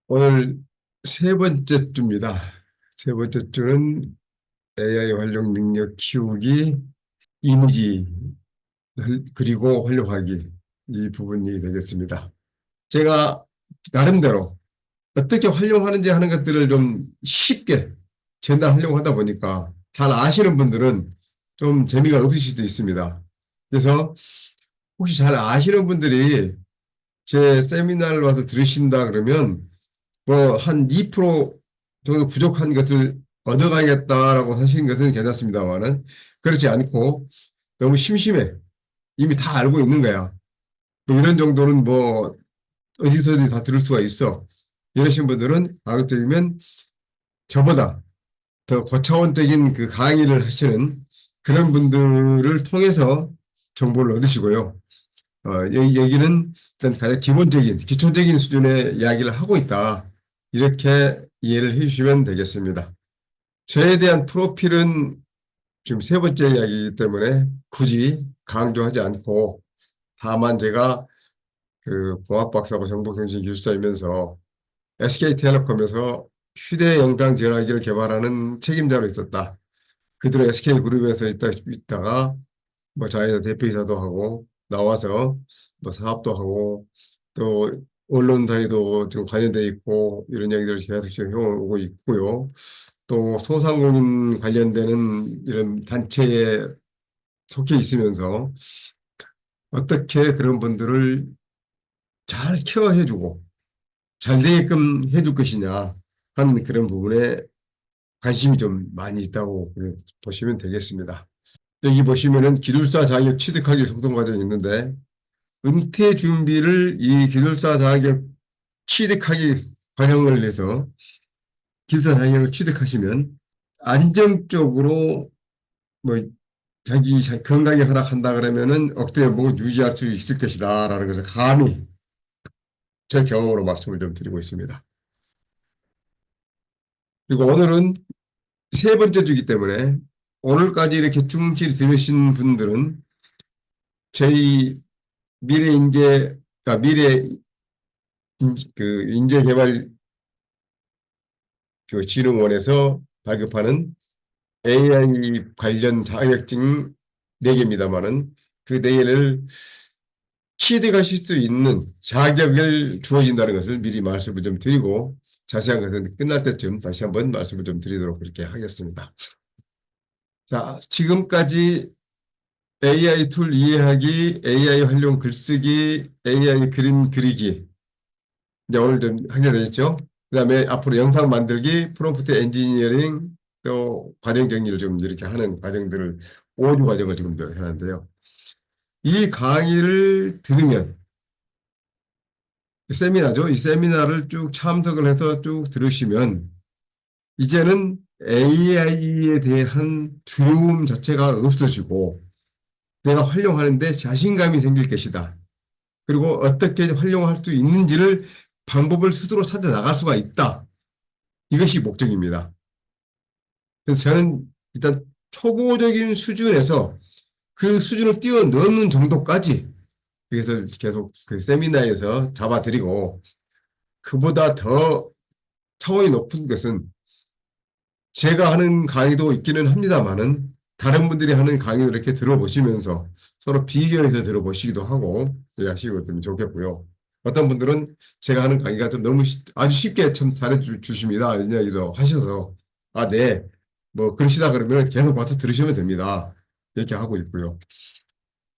오늘 세 번째 주입니다. 세 번째 주는 AI 활용 능력 키우기, 이미지 그리고 활용하기 이 부분이 되겠습니다. 제가 나름대로 어떻게 활용하는지 하는 것들을 좀 쉽게 전달하려고 하다 보니까 잘 아시는 분들은 좀 재미가 없으실 수도 있습니다. 그래서 혹시 잘 아시는 분들이 제 세미나를 와서 들으신다 그러면 뭐 한 2% 정도 부족한 것을 얻어가겠다라고 하시는 것은 괜찮습니다만은 그렇지 않고 너무 심심해. 이미 다 알고 있는 거야. 뭐 이런 정도는 뭐 어디서든 다 들을 수가 있어. 이러신 분들은 가급적이면 저보다 더 고차원적인 그 강의를 하시는 그런 분들을 통해서 정보를 얻으시고요. 여기는 일단 가장 기본적인, 기초적인 수준의 이야기를 하고 있다. 이렇게 이해를 해주시면 되겠습니다. 저에 대한 프로필은 지금 세 번째 이야기이기 때문에 굳이 강조하지 않고 다만 제가 그 공학박사고 정보통신 기술자이면서 SK텔레콤에서 휴대영상 전화기를 개발하는 책임자로 있었다. 그대로 SK그룹에서 있다가 뭐 자회사 대표이사도 하고 나와서 뭐 사업도 하고 또 언론사에도 지금 관여돼 있고 이런 얘기들을 계속 지금 해오고 있고요. 또 소상공인 관련되는 이런 단체에 속해 있으면서 어떻게 그런 분들을 잘 케어해주고 잘 되게끔 해줄 것이냐 하는 그런 부분에 관심이 좀 많이 있다고 보시면 되겠습니다. 여기 보시면은 기술사 자격 취득하기 속도 과정이 있는데 은퇴 준비를 이 기술사 자격 취득하기 과정을 해서 기술사 자격을 취득하시면 안정적으로 뭐 자기 건강이 허락한다 그러면은 억대 연봉을 유지할 수 있을 것이다라는 것을 감히 제 경험으로 말씀을 좀 드리고 있습니다. 그리고 오늘은 세 번째 주기 때문에 오늘까지 이렇게 충실히 들으신 분들은 저희 미래 인재, 그러니까 미래 그 인재개발 그 진흥원에서 발급하는 AI 관련 자격증 4개입니다만은 그 4개를 취득하실 수 있는 자격을 주어진다는 것을 미리 말씀을 좀 드리고 자세한 것은 끝날 때쯤 다시 한번 말씀을 좀 드리도록 그렇게 하겠습니다. 자, 지금까지 AI 툴 이해하기, AI 활용 글쓰기, AI 그림 그리기 이제 오늘 좀 하게 되겠죠. 그 다음에 앞으로 영상 만들기, 프롬프트 엔지니어링, 또 과정 정리를 좀 이렇게 하는 과정들을 5주 과정을 지금 해놨는데요. 이 강의를 들으면 세미나죠. 이 세미나를 쭉 참석을 해서 쭉 들으시면 이제는 AI에 대한 두려움 자체가 없어지고 내가 활용하는데 자신감이 생길 것이다. 그리고 어떻게 활용할 수 있는지를 방법을 스스로 찾아 나갈 수가 있다. 이것이 목적입니다. 그래서 저는 일단 초보적인 수준에서 그 수준을 뛰어넘는 정도까지 그래서 계속 그 세미나에서 잡아드리고 그보다 더 차원이 높은 것은 제가 하는 강의도 있기는 합니다만은 다른 분들이 하는 강의를 이렇게 들어보시면서 서로 비교해서 들어보시기도 하고 하시면 좋겠고요. 어떤 분들은 제가 하는 강의가 좀 너무 아주 쉽게 참 잘해 주십니다. 이런 이야기도 하셔서 아, 네. 뭐 그러시다 그러면 계속 와서 들으시면 됩니다. 이렇게 하고 있고요.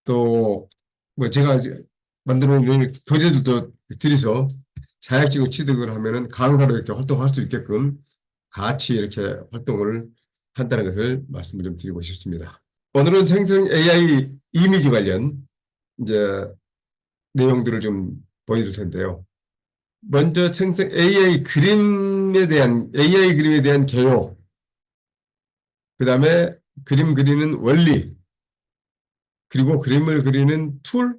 또 뭐 제가 만들어 놓은 교재들도 드려서 자격증을 취득을 하면은 강사로 이렇게 활동할 수 있게끔 같이 이렇게 활동을 한다는 것을 말씀을 좀 드리고 싶습니다. 오늘은 생성 AI 이미지 관련 이제 내용들을 좀 보여줄 텐데요. 먼저 생성 AI 그림에 대한 개요, 그 다음에 그림 그리는 원리, 그리고 그림을 그리는 툴,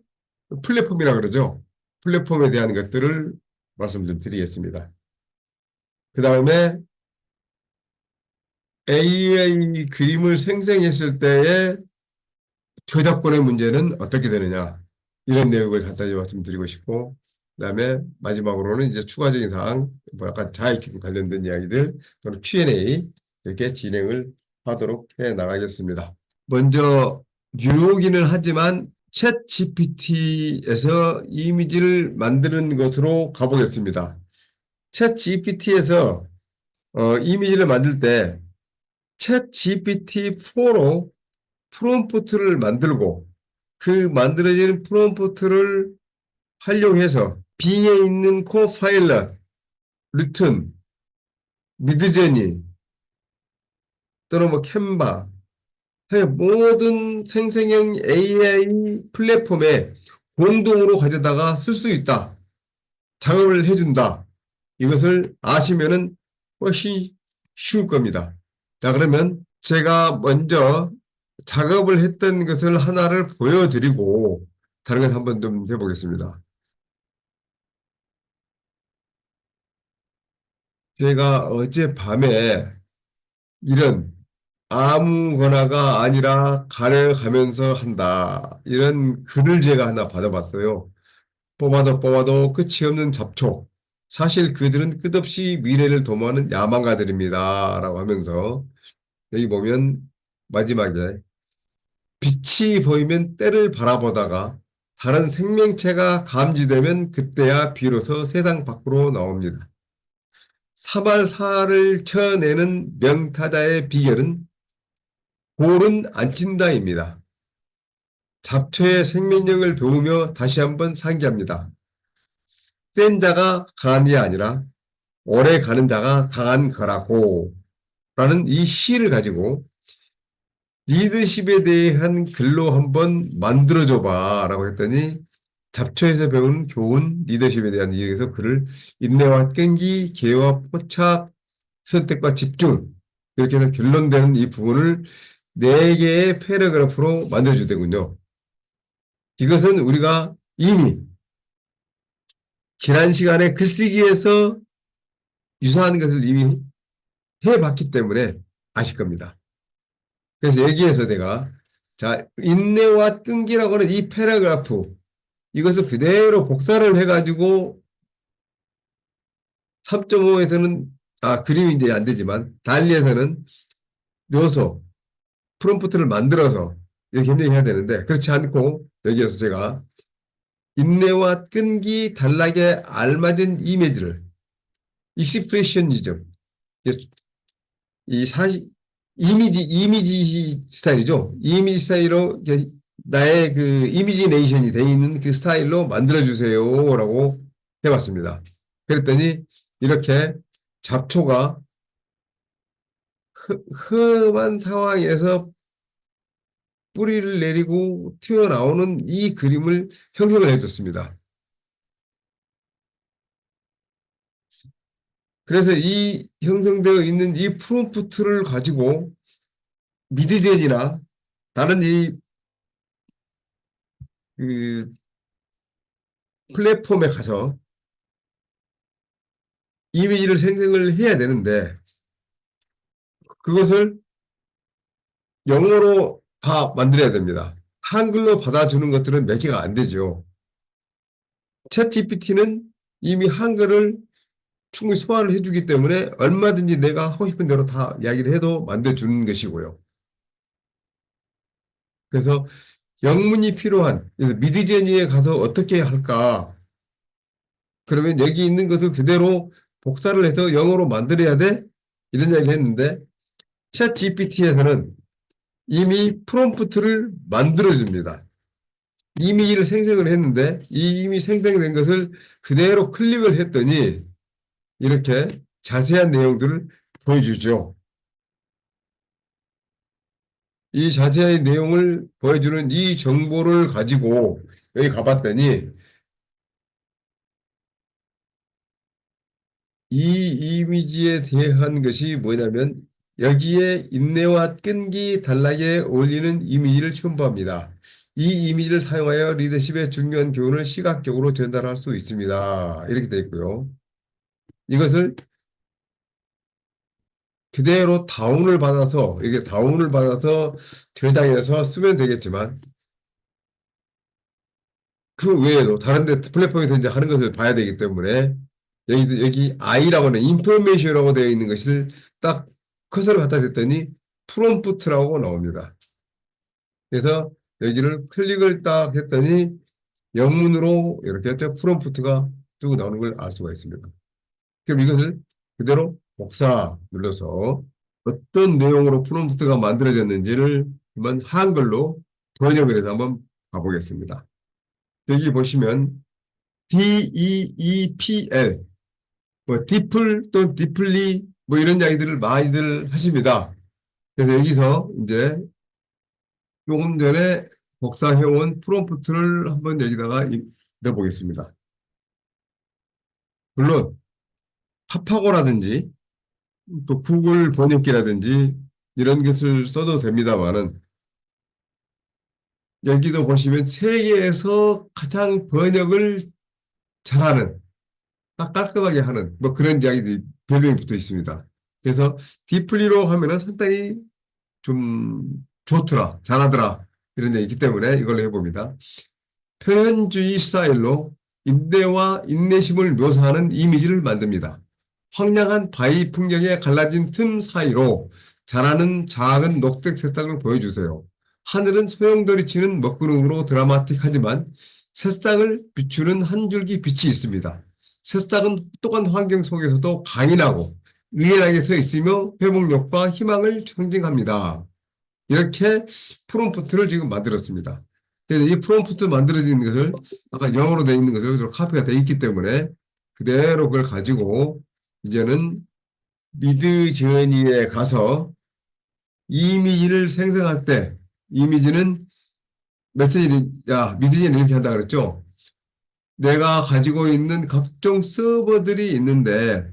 플랫폼이라 그러죠. 플랫폼에 대한 것들을 말씀 좀 드리겠습니다. 그 다음에 AI 그림을 생성했을 때의 저작권의 문제는 어떻게 되느냐. 이런 내용을 간단히 말씀드리고 싶고, 그 다음에 마지막으로는 이제 추가적인 사항, 뭐 약간 자격증 관련된 이야기들 또는 Q&A 이렇게 진행을 하도록 해 나가겠습니다. 먼저 유료기는 하지만 챗 GPT에서 이미지를 만드는 것으로 가보겠습니다. 챗 GPT에서 이미지를 만들 때 챗 GPT-4로 프롬프트를 만들고 그 만들어진 프롬프트를 활용해서 B에 있는 코파일럿, 루튼, 미드저니 또는 뭐 캔바 모든 생성형 AI 플랫폼에 공동으로 가져다가 쓸 수 있다. 작업을 해준다. 이것을 아시면은 훨씬 쉬울 겁니다. 자, 그러면 제가 먼저 작업을 했던 것을 하나를 보여드리고 다른 것 한번 좀 해보겠습니다. 제가 어젯밤에 이런 아무거나가 아니라 가려가면서 한다. 이런 글을 제가 하나 받아봤어요. 뽑아도 끝이 없는 잡초. 사실 그들은 끝없이 미래를 도모하는 야망가들입니다. 라고 하면서 여기 보면 마지막에 빛이 보이면 때를 바라보다가 다른 생명체가 감지되면 그때야 비로소 세상 밖으로 나옵니다. 사발사를 쳐내는 명타자의 비결은 골은 안 친다입니다. 잡초의 생명력을 배우며 다시 한번 상기합니다. 센 자가 강한 게 아니라 오래 가는 자가 강한 거라고 라는 이 시를 가지고 리더십에 대한 글로 한번 만들어줘봐 라고 했더니 잡초에서 배운 교훈 리더십에 대한 이야기에서 글을 인내와 끈기, 계와 포착, 선택과 집중 이렇게 해서 결론되는 이 부분을 4개의 패러그래프로 만들어주되군요. 이것은 우리가 이미 지난 시간에 글쓰기에서 유사한 것을 이미 해봤기 때문에 아실 겁니다. 그래서 여기에서 내가 자 인내와 끈기라고 하는 이 패러그래프 이것을 그대로 복사를 해가지고 3.5에서는 그림이 이제 안 되지만 달리에서는 넣어서 프롬프트를 만들어서 이렇게 협력해야 되는데 그렇지 않고 여기에서 제가 인내와 끈기 단락에 알맞은 이미지를 익스프레셔니즘 이 사실 이미지 스타일이죠. 이미지 스타일로 나의 그 이미지네이션이 돼 있는 그 스타일로 만들어주세요라고 해봤습니다. 그랬더니 이렇게 잡초가 험한 상황에서 뿌리를 내리고 튀어나오는 이 그림을 형성을 해줬습니다. 그래서 이 형성되어 있는 이 프롬프트를 가지고 미드젠이나 다른 그 플랫폼에 가서 이미지를 생성을 해야 되는데 그것을 영어로 다 만들어야 됩니다. 한글로 받아주는 것들은 몇 개가 안 되죠. 챗 GPT는 이미 한글을 충분히 소화를 해주기 때문에 얼마든지 내가 하고 싶은 대로 다 이야기를 해도 만들어주는 것이고요. 그래서 영문이 필요한, 그래서 미드저니에 가서 어떻게 할까? 그러면 여기 있는 것을 그대로 복사를 해서 영어로 만들어야 돼? 이런 이야기를 했는데 챗 GPT에서는 이미 프롬프트를 만들어줍니다. 이미지를 생성을 했는데 이 이미 생성된 것을 그대로 클릭을 했더니 이렇게 자세한 내용들을 보여주죠. 이 자세한 내용을 보여주는 이 정보를 가지고 여기 가봤더니 이 이미지에 대한 것이 뭐냐면 여기에 인내와 끈기 단락에 어울리는 이미지를 첨부합니다. 이 이미지를 사용하여 리더십의 중요한 교훈을 시각적으로 전달할 수 있습니다. 이렇게 되어 있고요. 이것을 그대로 다운을 받아서 저장해서 쓰면 되겠지만 그 외에도 다른 데 플랫폼에서 이제 하는 것을 봐야 되기 때문에 여기 I라고 하는 인포메이션이라고 되어 있는 것을 딱 커서를 갖다 댔더니 프롬프트라고 나옵니다. 그래서 여기를 클릭을 딱 했더니 영문으로 이렇게 프롬프트가 쭉 나오는 걸 알 수가 있습니다. 그럼 이것을 그대로 복사 눌러서 어떤 내용으로 프롬프트가 만들어졌는지를 한번 한글로 번역을 해서 한번 봐보겠습니다. 여기 보시면 DEEPL, 뭐 디플 또는 디플리 뭐 이런 이야기들을 많이들 하십니다. 그래서 여기서 이제 조금 전에 복사해온 프롬프트를 한번 여기다가 넣어보겠습니다. 물론 파파고라든지 또 구글 번역기라든지 이런 것을 써도 됩니다만은 여기도 보시면 세계에서 가장 번역을 잘하는 딱 깔끔하게 하는 뭐 그런 이야기들이 별명이 붙어 있습니다. 그래서 디플리로 하면은 상당히 좀 좋더라, 잘하더라 이런 얘기 있기 때문에 이걸로 해봅니다. 표현주의 스타일로 인내와 인내심을 묘사하는 이미지를 만듭니다. 황량한 바위 풍경에 갈라진 틈 사이로 자라는 작은 녹색 새싹을 보여주세요. 하늘은 소용돌이 치는 먹구름으로 드라마틱하지만 새싹을 비추는 한 줄기 빛이 있습니다. 새싹은 똑똑한 환경 속에서도 강인하고 의연하게 서 있으며 회복력과 희망을 상징합니다. 이렇게 프롬프트를 지금 만들었습니다. 그래서 이 프롬프트 만들어진 것을 아까 영어로 되어 있는 것을 카피가 되어 있기 때문에 그대로 그걸 가지고 이제는 미드저니에 가서 이미지를 생성할 때 이미지는 메시지를 미드저니 이렇게 한다 그랬죠. 내가 가지고 있는 각종 서버들이 있는데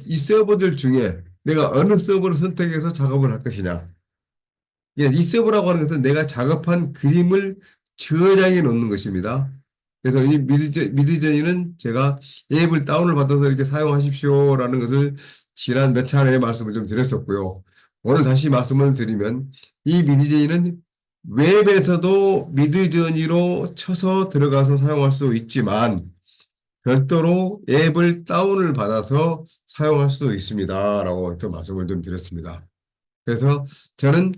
이 서버들 중에 내가 어느 서버를 선택해서 작업을 할 것이냐. 예, 이 서버라고 하는 것은 내가 작업한 그림을 저장해 놓는 것입니다. 그래서 이 미드저니는 제가 앱을 다운을 받아서 이렇게 사용하십시오라는 것을 지난 몇 차례 말씀을 좀 드렸었고요. 오늘 다시 말씀을 드리면 이 미드저니는 웹에서도 미드저니로 쳐서 들어가서 사용할 수 있지만 별도로 앱을 다운을 받아서 사용할 수 있습니다. 라고 또 말씀을 좀 드렸습니다. 그래서 저는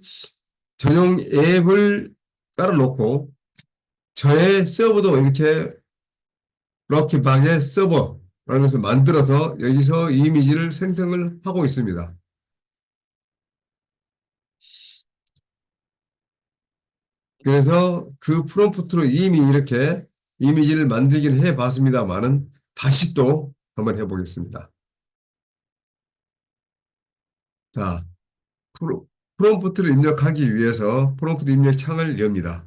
전용 앱을 깔아놓고 저의 서버도 이렇게 럭키박의 서버라는 것을 만들어서 여기서 이미지를 생성을 하고 있습니다. 그래서 그 프롬프트로 이미 이렇게 이미지를 만들긴 해봤습니다만은 다시 또 한번 해보겠습니다. 자, 프롬프트를 입력하기 위해서 프롬프트 입력 창을 엽니다.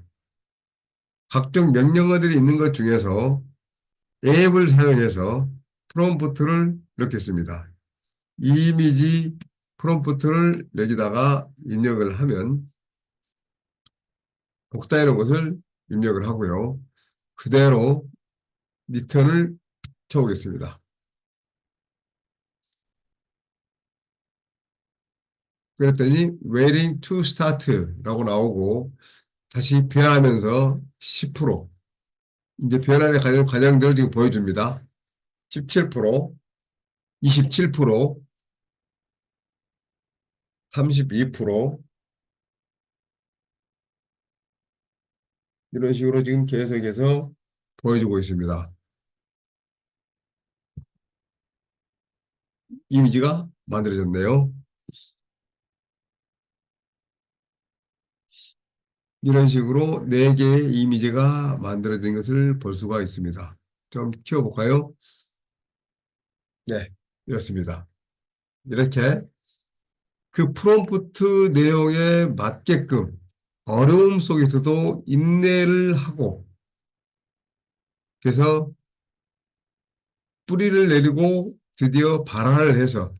각종 명령어들이 있는 것 중에서 앱을 사용해서 프롬프트를 넣겠습니다. 이미지 프롬프트를 여기다가 입력을 하면 복사해 놓은 것을 입력을 하고요. 그대로 리턴을 쳐오겠습니다. 그랬더니 waiting to start라고 나오고 다시 변하면서 10% 이제 변화의 과정들을 지금 보여줍니다. 17%, 27%, 32% 이런 식으로 지금 계속해서 보여주고 있습니다. 이미지가 만들어졌네요. 이런 식으로 4개의 이미지가 만들어진 것을 볼 수가 있습니다. 좀 키워볼까요? 네, 이렇습니다. 이렇게 그 프롬프트 내용에 맞게끔 어려움 속에서도 인내를 하고 그래서 뿌리를 내리고 드디어 발화를 해서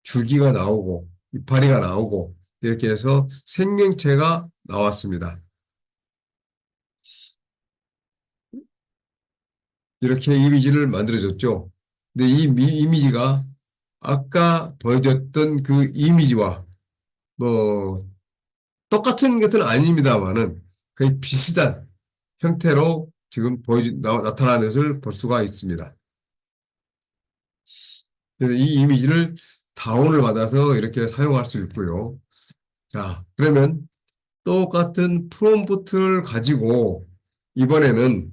줄기가 나오고 이파리가 나오고 이렇게 해서 생명체가 나왔습니다. 이렇게 이미지를 만들어줬죠. 근데 이 이미지가 아까 보여줬던 그 이미지와 뭐 똑같은 것은 아닙니다만은 거의 비슷한 형태로 지금 나타나는 것을 볼 수가 있습니다. 그래서 이 이미지를 다운을 받아서 이렇게 사용할 수 있고요. 자, 그러면 똑같은 프롬프트를 가지고 이번에는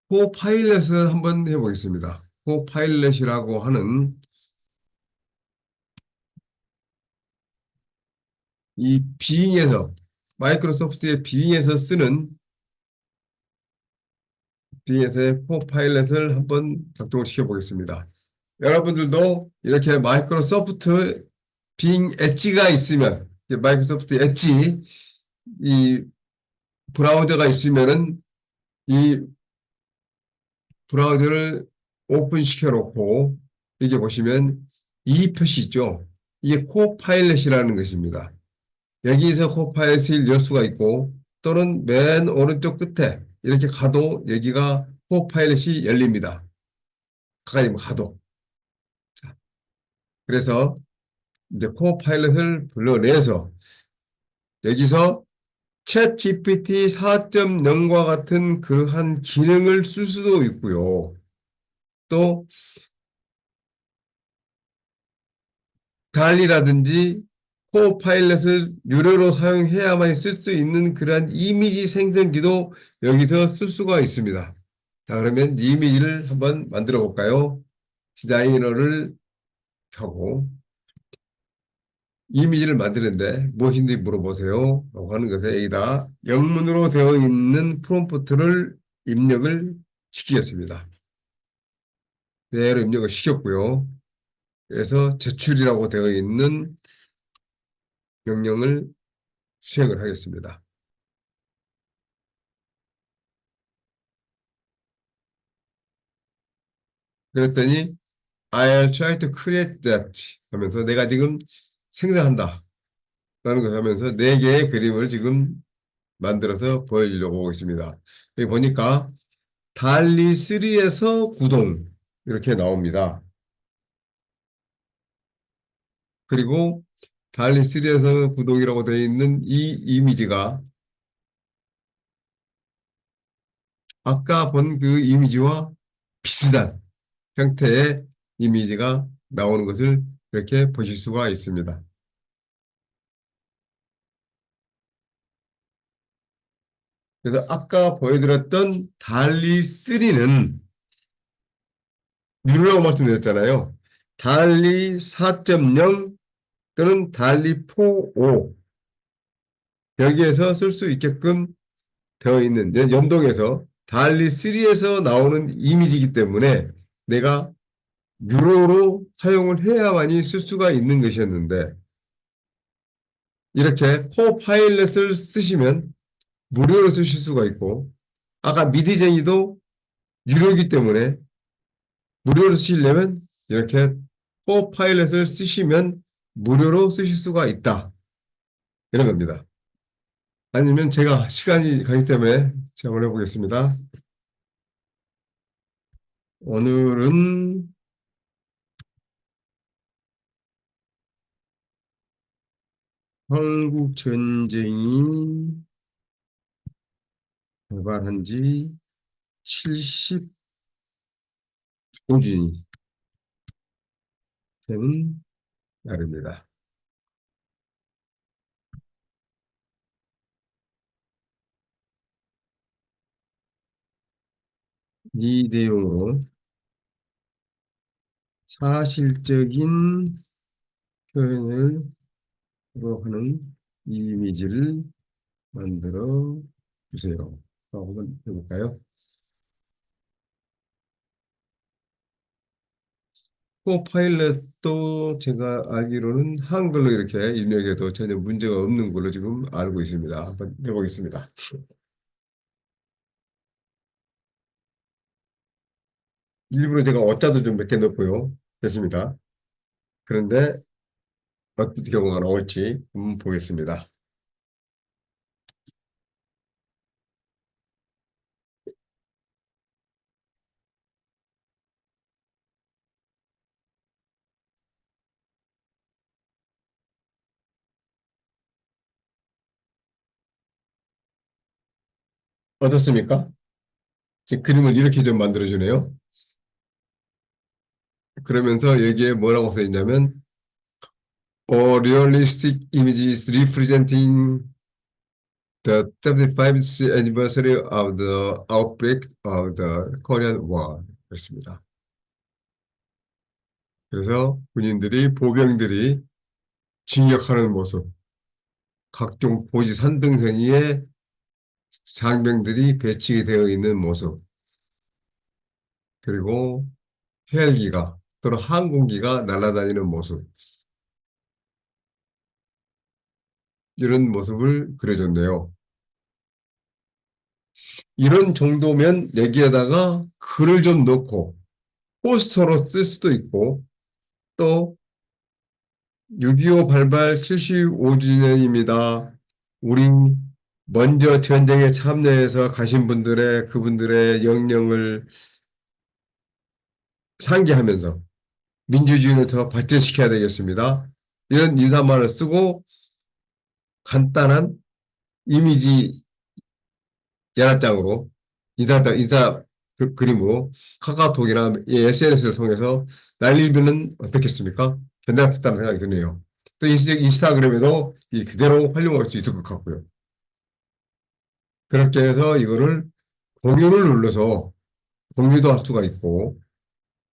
코파일럿을 한번 해보겠습니다. 코파일럿이라고 하는 이 빙에서 마이크로소프트의 빙에서 쓰는 빙에서의 코파일럿을 한번 작동을 시켜보겠습니다. 여러분들도 이렇게 마이크로소프트 빙 엣지가 있으면 마이크로소프트 엣지 이 브라우저가 있으면은 이 브라우저를 오픈시켜 놓고 여기 보시면 이 표시 있죠. 이게 코파일럿이라는 것입니다. 여기서 코파일럿을 열 수가 있고 또는 맨 오른쪽 끝에 이렇게 가도 여기가 코파일럿이 열립니다. 가까이 가도. 그래서 이제 코파일럿을 불러내서 여기서 챗 GPT 4.0과 같은 그러한 기능을 쓸 수도 있고요. 또 달리라든지 코파일럿을 유료로 사용해야만 쓸 수 있는 그러한 이미지 생성기도 여기서 쓸 수가 있습니다. 자, 그러면 이 이미지를 한번 만들어 볼까요? 디자이너를 하고 이미지를 만드는데 무엇인지 물어보세요. 라고 하는 것에 여기다 영문으로 되어 있는 프롬프트를 입력을 시키겠습니다. 그대로 입력을 시켰고요. 그래서 제출이라고 되어 있는 명령을 수행을 하겠습니다. 그랬더니 I'll try to create that 하면서 내가 지금 생성한다 라는 것을 하면서 네 개의 그림을 지금 만들어서 보여주려고 하고 있습니다. 여기 보니까 달리 3에서 구동 이렇게 나옵니다. 그리고 달리 3에서 구동이라고 되어 있는 이 이미지가 아까 본 그 이미지와 비슷한 형태의 이미지가 나오는 것을 이렇게 보실 수가 있습니다. 그래서 아까 보여드렸던 달리 3는 유료라고 말씀드렸잖아요. 달리 4.0 또는 달리 4.5 여기에서 쓸 수 있게끔 되어 있는 연동해서 달리 3에서 나오는 이미지이기 때문에 내가 유료로 사용을 해야만이 쓸 수가 있는 것이었는데 이렇게 코파일럿을 쓰시면 무료로 쓰실 수가 있고 아까 미디쟁이도 유료이기 때문에 무료로 쓰시려면 이렇게 코파일럿을 쓰시면 무료로 쓰실 수가 있다. 이런 겁니다. 아니면 제가 시간이 가기 때문에 제가 한번 해보겠습니다. 오늘은 한국 전쟁이 발발한 지 75주년이 되는 날입니다. 이 내용으로 사실적인 표현을 하는 이미지를 만들어 주세요. 한번 해볼까요? 코파일럿도 제가 알기로는 한글로 이렇게 입력해도 전혀 문제가 없는 걸로 지금 알고 있습니다. 한번 해보겠습니다. 일부러 제가 어짜도 좀 몇 개 넣고요. 됐습니다. 그런데 어떤 경우가 나올지 한번 보겠습니다. 어떻습니까? 지금 그림을 이렇게 좀 만들어주네요. 그러면서 여기에 뭐라고 써 있냐면 A realistic image is representing the 75th anniversary of the outbreak of the Korean War. 그렇습니다. 그래서 군인들이, 보병들이 진격하는 모습, 각종 고지 산등성 위에 장병들이 배치되어 있는 모습, 그리고 헬기가 또는 항공기가 날아다니는 모습, 이런 모습을 그려줬네요. 이런 정도면 여기에다가 글을 좀 넣고 포스터로 쓸 수도 있고 또 6.25 발발 75주년입니다. 우리 먼저 전쟁에 참여해서 가신 분들의 그분들의 영령을 상기하면서 민주주의를 더 발전시켜야 되겠습니다. 이런 인사말을 쓰고 간단한 이미지 연합장으로 인사 그림으로 카카오톡이나 SNS를 통해서 날리면 어떻겠습니까? 괜찮겠다는 생각이 드네요. 또 인스타그램에도 그대로 활용할 수 있을 것 같고요. 그렇게 해서 이거를 공유를 눌러서 공유도 할 수가 있고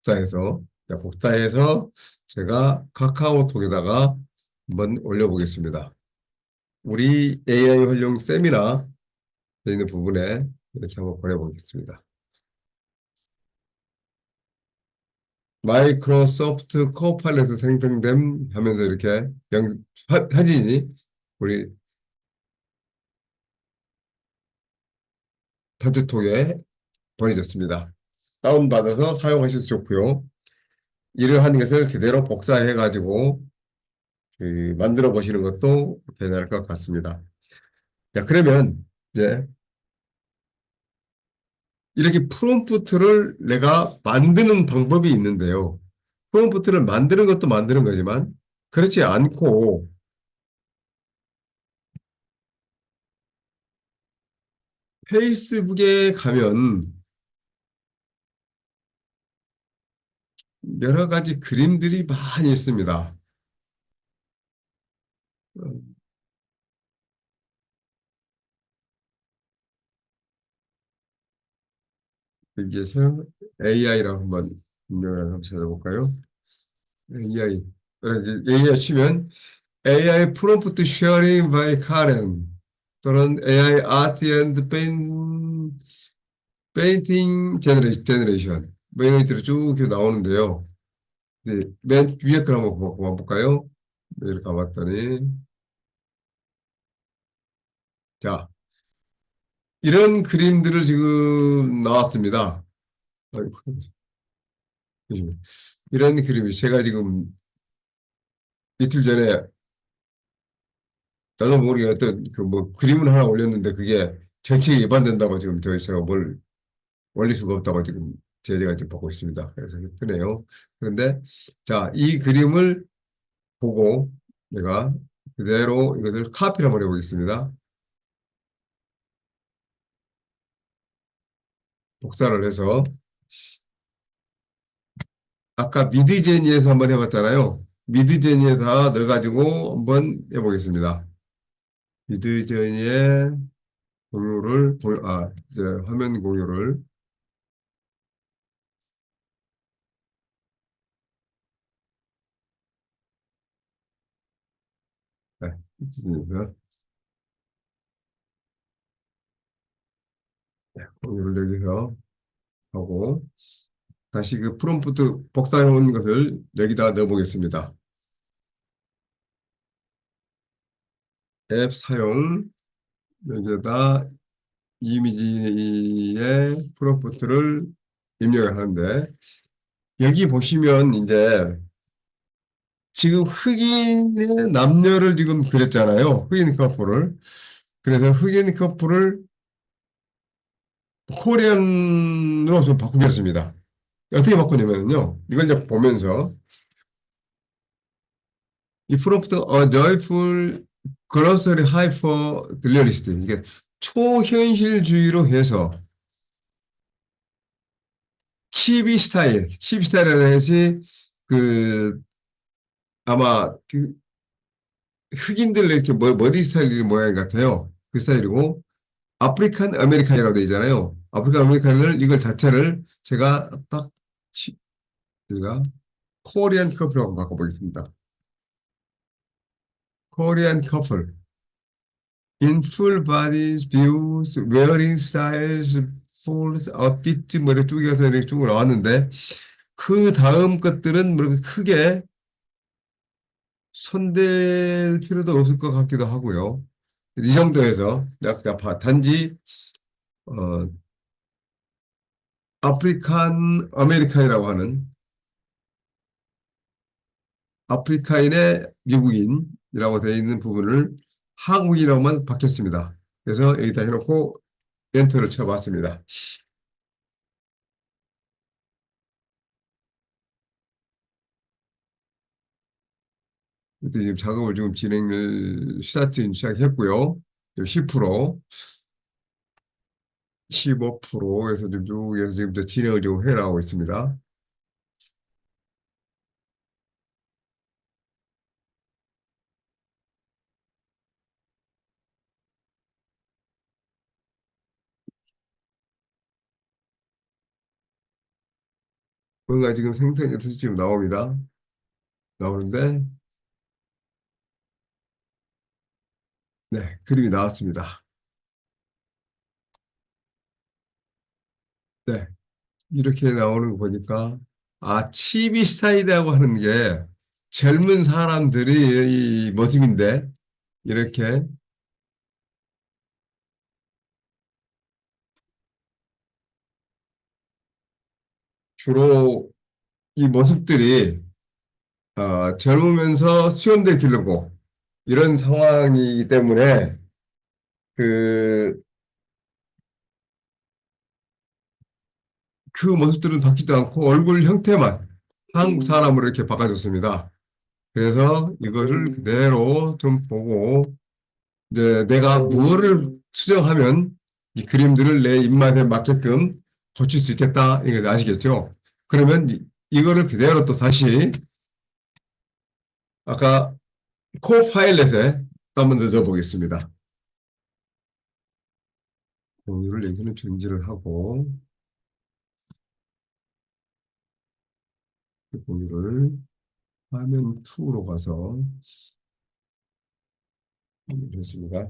복사해서 복사해서 제가 카카오톡에다가 한번 올려보겠습니다. 우리 AI 활용 세미나 되어 있는 부분에 이렇게 한번 보내보겠습니다. 마이크로소프트 코파일럿 생성됨 하면서 이렇게 사진이 우리 단체톡에 보내졌습니다. 다운받아서 사용하셔도 좋고요. 이러한 것을 그대로 복사해가지고 만들어 보시는 것도 괜찮을 것 같습니다. 자, 그러면 이제 이렇게 프롬프트를 내가 만드는 방법이 있는데요. 프롬프트를 만드는 것도 만드는 거지만 그렇지 않고 페이스북에 가면 여러 가지 그림들이 많이 있습니다. 여기에서 AI라고 한번 입력을 한번 찾아볼까요? AI. AI 치면 AI 프롬프트 쉐어링 바이 카렌 또는 AI 아트 앤드 페인팅 제너레이션 뭐 이런 것들이 쭉 나오는데요. 네, 맨 위에 걸 한번 볼까요? 네, 이렇게 가봤더니 자 이런 그림들을 지금 나왔습니다. 아이고, 이런 그림이 제가 지금 이틀 전에 나도 모르게 어떤 그 뭐 그림을 하나 올렸는데 그게 정책에 위반된다고 지금 제가 뭘 올릴 수가 없다고 지금 제재가 지금 보고 있습니다. 그래서 뜨네요. 그런데 자, 이 그림을 보고 내가 그대로 이것을 카피를 한번 해보겠습니다. 복사를 해서 아까 미드제니에서 한번 해봤잖아요. 미드제니에다 넣어가지고 한번 해보겠습니다. 미드제니에 이제 화면 공유를 네, 있습니다. 공유를 여기서 하고 다시 그 프롬프트 복사해 온 것을 여기다 넣어보겠습니다. 앱 사용 여기에다 이미지의 프롬프트를 입력을 하는데 여기 보시면 이제 지금 흑인의 남녀를 지금 그렸잖아요. 흑인 커플을. 그래서 흑인 커플을 코리안으로 좀 바꾸겠습니다. 어떻게 바꾸냐면요. 이걸 이제 보면서 이 프롬프트 joyful glossary hyper realistic 이게 초현실주의로 해서 치비 스타일, 치비 스타일이라는 것이 그 아마 그 흑인들 이렇게 머리 스타일 모양 같아요. 그 스타일이고 아프리칸 아메리칸이라고 되어 있잖아요. 아프리칸 아메리칸을 이걸 자체를 제가 딱 제가 코리안 커플하고 바꿔보겠습니다. 코리안 커플 in full body views, wearing styles, full outfit 뭐 이렇게 쭉 해서 이렇게 쭉 나왔는데 그 다음 것들은 뭐 이렇게 크게 손댈 필요도 없을 것 같기도 하고요. 이 정도에서 단지 어, 아프리칸 아메리칸이라고 하는 아프리카인의 미국인이라고 되어 있는 부분을 한국인이라고만 바뀌었습니다. 그래서 여기다 해놓고 엔터를 쳐봤습니다. 그때 지금 작업을 지금 진행을 시작했고요. 10%, 15%에서 지금 쭉 해서 지금 진행을 좀 해나가고 있습니다. 뭔가 지금 생성해서 지금 나옵니다. 나오는데, 네, 그림이 나왔습니다. 네, 이렇게 나오는 거 보니까, 아, 치비 스타일이라고 하는 게 젊은 사람들이 이 모습인데, 이렇게 주로 이 모습들이 젊으면서 수염도 기르고 이런 상황이기 때문에 그, 그 모습들은 바뀌지도 않고 얼굴 형태만 한국 사람으로 이렇게 바꿔줬습니다. 그래서 이거를 그대로 좀 보고 이제 내가 무엇을 수정하면 이 그림들을 내 입맛에 맞게끔 고칠 수 있겠다. 이거 아시겠죠? 그러면 이거를 그대로 또 다시 아까 코파일럿에 한번 넣어보겠습니다. 공유를 여기는 중지를 하고 공유를 화면 2로 가서 했습니다.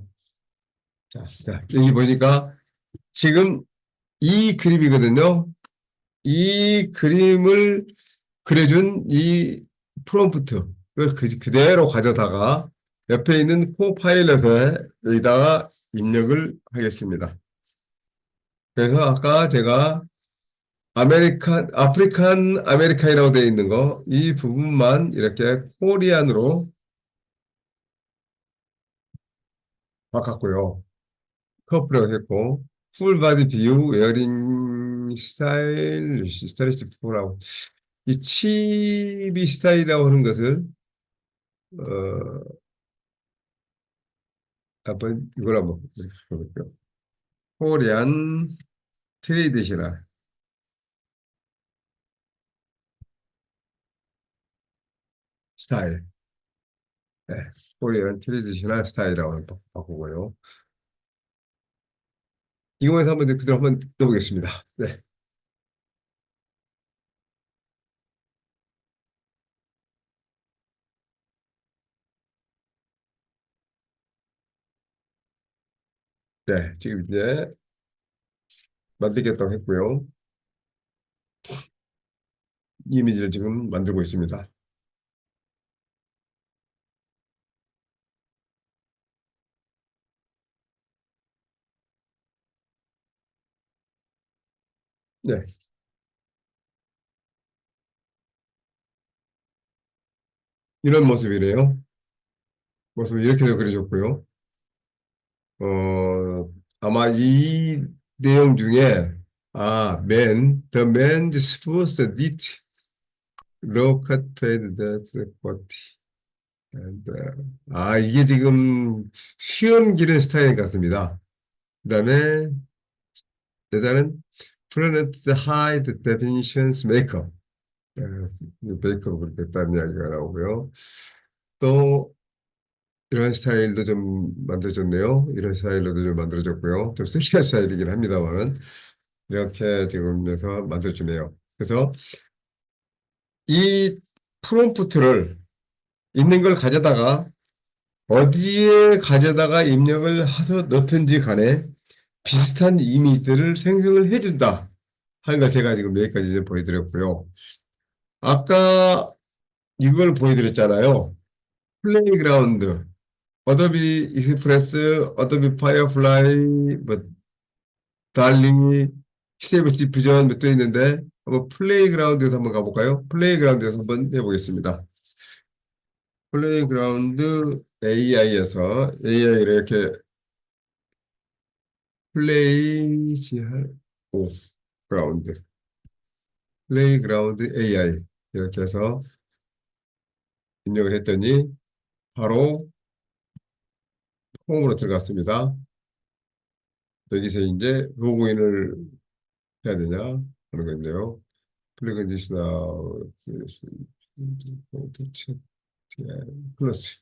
자, 여기 보니까 지금 이 그림이거든요. 이 그림을 그려준 이 프롬프트 를 그대로 가져다가 옆에 있는 코파일럿에 여기다가 입력을 하겠습니다. 그래서 아까 제가 아프리칸 아메리칸이라고 되어 있는 거, 이 부분만 이렇게 코리안으로 바꿨고요. 커플이라고 했고, 풀 바디 뷰, 웨어링 스타일, 스타일리스트 라고 이 치비 스타일이라고 하는 것을, 어, 한번 이걸 한번 볼게요. 코리안 트레디셔널 스타일. 네, 코리안 트레디셔널 스타일이라고 바꾸고요. 이거에서 한번 그대로 한번 넣어보겠습니다. 네, 네, 지금 이제 만들겠다고 했고요. 이미지를 지금 만들고 있습니다. 네, 이런 모습이래요. 모습을 이렇게도 그려줬고요. 아마 이 내용 중에 the man supposed to knit located that body. And, 이게 지금 수염 기른 스타일 같습니다. 그다음에 여자는 Planet High Definitions Makeup. 메이크업을 그렇게 했다는 이야기가 나오고요. 또 이런 스타일도 좀 만들어졌네요. 이런 스타일로도 좀 만들어졌고요. 좀 섹시한 스타일이긴 합니다만 이렇게 지금 해서 만들어주네요. 그래서 이 프롬프트를 있는 걸 가져다가 어디에 가져다가 입력을 해서 넣든지 간에 비슷한 이미지들을 생성을 해준다 하는 걸 제가 지금 여기까지 좀 보여드렸고요. 아까 이걸 보여드렸잖아요. 플레이그라운드, 어도비 익스프레스, 어도비 파이어플라이, 뭐 달리, 스테이블 디퓨전 몇 개 있는데 한번 플레이그라운드에서 한번 가볼까요? 플레이그라운드에서 한번 해보겠습니다. 플레이그라운드 AI에서 AI를 이렇게 오 그라운드 플레이그라운드 AI 이렇게 해서 입력을 했더니 바로 홈으로 들어갔습니다. 여기서 이제 로그인을 해야 되냐 하는 건데요. 플래그인지스나 플러스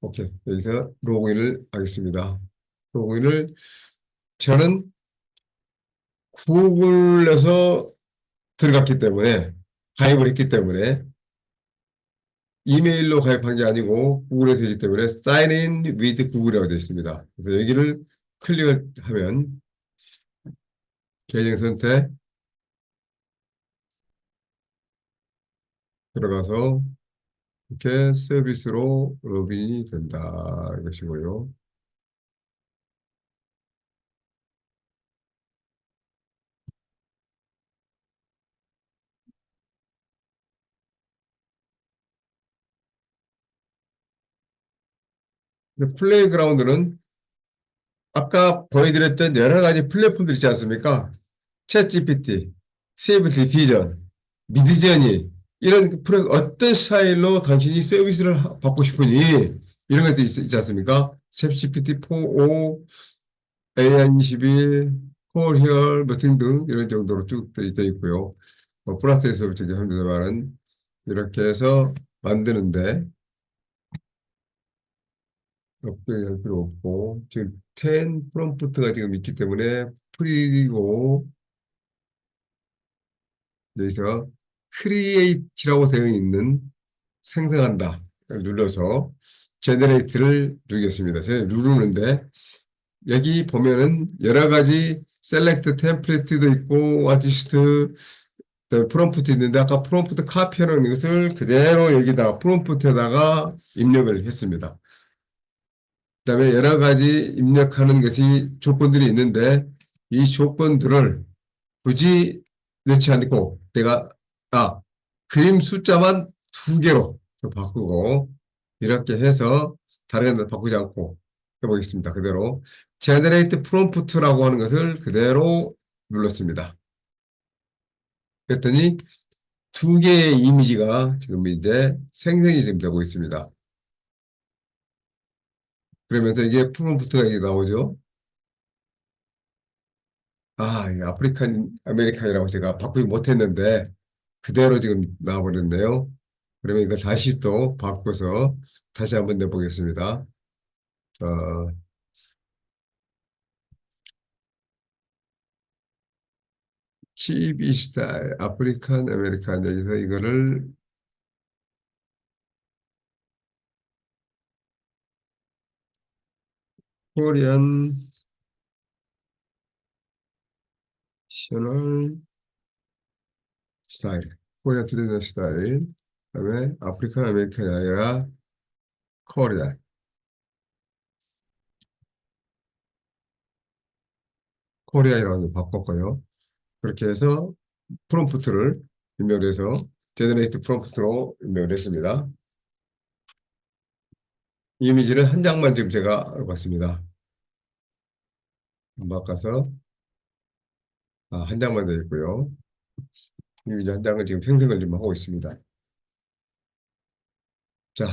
오케이 여기서 로그인을 하겠습니다. 로그인을 저는 구글에서 들어갔기 때문에 가입을 했기 때문에 이메일로 가입한 게 아니고 구글에서 했기 때문에 sign in with 구글이라고 되어 있습니다. 그래서 여기를 클릭을 하면 계정 선택 들어가서 이렇게 서비스로 로그인이 된다 이것이고요. 플레이그라운드는 아까 보여드렸던 여러 가지 플랫폼들 있지 않습니까? 챗 GPT, 스테이블 디퓨전, 미드저니 이런 어떤 스타일로 당신이 서비스를 받고 싶으니 이런 것도 있지 않습니까? 챗 GPT 4o, AI21, 콜히얼 뭐 등등 이런 정도로 쭉 되어 있고요. 플라트에서 저기 합니다만은 이렇게 해서 만드는데 걱정할 필요 없고 지금 10 프롬프트가 지금 있기 때문에 프리고 여기서 크리에이트라고 되어 있는 생성한다 눌러서 제너레이트를 누르겠습니다. 제가 누르는데 여기 보면은 여러 가지 셀렉트 템플릿도 있고 아티스트 프롬프트 있는데 아까 프롬프트 카피하는 것을 그대로 여기다가 프롬프트에다가 입력을 했습니다. 그다음에 여러 가지 입력하는 것이 조건들이 있는데 이 조건들을 굳이 넣지 않고 내가 아 그림 숫자만 2개로 바꾸고 이렇게 해서 다른 건 바꾸지 않고 해보겠습니다. 그대로 Generate Prompt라고 하는 것을 그대로 눌렀습니다. 그랬더니 2개의 이미지가 지금 이제 생성이 지금 되고 있습니다. 그러면서 이게 프롬프트가 이게 나오죠. 이 아프리칸 아메리칸이라고 제가 바꾸지 못했는데 그대로 지금 나와버렸네요. 그러면 이걸 다시 또 바꿔서 다시 한번 내보겠습니다. 어, TV 스타일, 아프리칸 아메리칸 여기서 이거를 코리안 시널 스타일, 코리안 트레디셔널 스타일, 그다음에 아프리칸 아메리칸이 아니라 코리안, 코리안이라고 바꿨고요. 그렇게 해서 프롬프트를 입력해서 제너레이트 프롬프트로 입력을 했습니다. 이미지는 한 장만 지금 제가 봤습니다. 바꿔서 한 장만 되어 있고요. 이미지 한 장을 지금 생성을 좀 하고 있습니다. 자,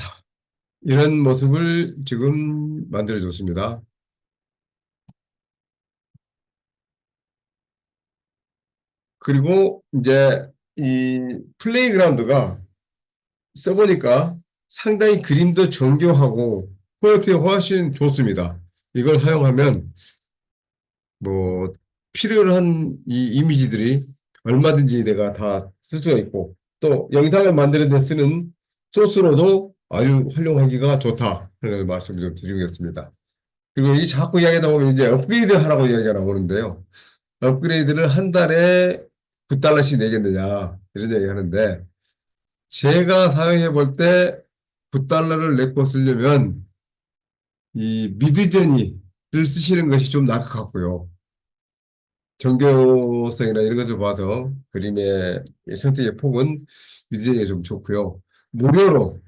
이런 모습을 지금 만들어줬습니다. 그리고 이제 이 플레이그라운드가 써보니까 상당히 그림도 정교하고 퀄리티가 훨씬 좋습니다. 이걸 사용하면 뭐 필요로 한 이 이미지들이 얼마든지 내가 다 쓸 수가 있고 또 영상을 만드는 데 쓰는 소스로도 아주 활용하기가 좋다. 그런 말씀을 좀 드리겠습니다. 그리고 이 자꾸 이야기하다 보면 이제 업그레이드 하라고 이야기가 나오는데요. 업그레이드를 한 달에 9달러씩 내겠느냐 이런 얘기 하는데 제가 사용해 볼 때 9달러를 내고 쓰려면 이 미드저니를 쓰시는 것이 좀 나을 것 같고요. 정교성이나 이런 것을 봐서 그림의 선택의 폭은 미드저니가 좀 좋고요. 무료로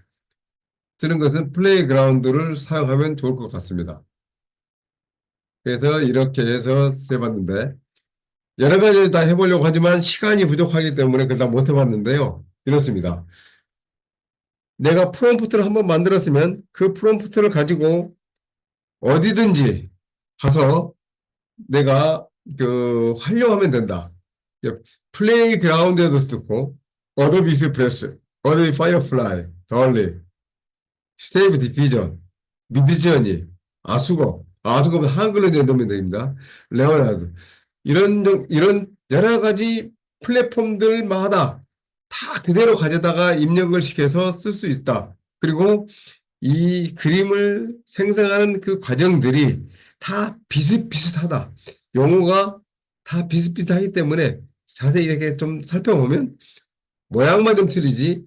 쓰는 것은 플레이그라운드를 사용하면 좋을 것 같습니다. 그래서 이렇게 해서 해봤는데 여러 가지를 다 해보려고 하지만 시간이 부족하기 때문에 그걸 다 못 해봤는데요. 이렇습니다. 내가 프롬프트를 한번 만들었으면 그 프롬프트를 가지고 어디든지 가서 내가 그 활용하면 된다. 플레이 그라운드에도 쓰고 어도비 익스프레스, 어도비 파이어플라이, 덜리, 스테이브 디퓨전, 미드저니, 아수거 한글로 넣으면 됩니다. 레오나드 이런 여러 가지 플랫폼들마다 다 그대로 가져다가 입력을 시켜서 쓸 수 있다. 그리고 이 그림을 생성하는 그 과정들이 다 비슷비슷하다. 용어가 다 비슷비슷하기 때문에 자세히 이렇게 좀 살펴보면 모양만 좀 틀리지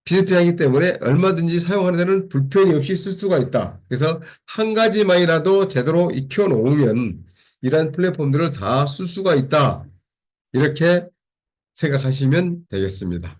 비슷비슷하기 때문에 얼마든지 사용하는 데는 불편이 없이 쓸 수가 있다. 그래서 한 가지만이라도 제대로 익혀 놓으면 이러한 플랫폼들을 다 쓸 수가 있다. 이렇게 생각하시면 되겠습니다.